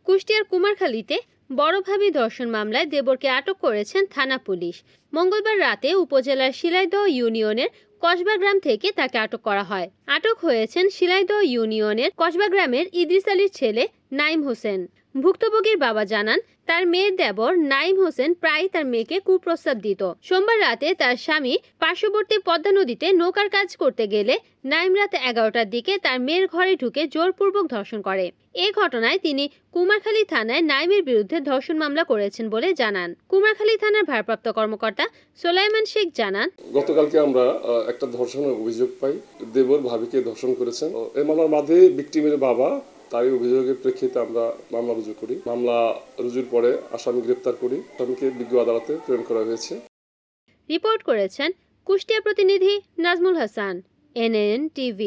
কুষ্টিয়ার কুমারখালীতে বড় ভাবী ধর্ষণ মামলায় দেবরকে আটক করেছেন থানা পুলিশ। মঙ্গলবার রাতে উপজেলার শিলাইদহ ইউনিয়নের কসবা গ্রাম থেকে তাকে আটক করা হয়। আটক হয়েছেন শিলাইদহ ইউনিয়নের কসবা গ্রামের ইদ্রিস আলীর ছেলে নাইম হোসেন। ভুক্তভোগীর বাবা জানান, তার মেয়ের দেবর নাইম হোসেন প্রায় তার মেয়েকে কুপ্রস্তাব দিত। সোমবার রাতে তার স্বামী পার্শ্ববর্তী পদ্মা নদীতে নৌকার কাজ করতে গেলে নাইম রাত 11টার দিকে তার মেয়ের ঘরে ঢুকে জোরপূর্বক ধর্ষণ করে। এ ঘটনায় তিনি কুমারখালী থানায় নাইমের বিরুদ্ধে ধর্ষণ মামলা করেছেন বলে জানান। কুমারখালী থানার ভারপ্রাপ্ত কর্মকর্তা সোলাইমান শেখ জানান, গতকালকে আমরা একটা ধর্ষণের অভিযোগ পাই। দেবর ভাবিকে ধর্ষণ করেছেন। এই মামলার মাঝে ভিকটিমের বাবা তারই অভিযোগের প্রেক্ষিতে আমরা মামলা রুজু করি। মামলা রুজুর পরে আসামি গ্রেপ্তার করি। আসামিকে বিজ্ঞ আদালতে প্রেরণ করা হয়েছে। রিপোর্ট করেছেন কুষ্টিয়া প্রতিনিধি নাজমুল হাসান, NN TV।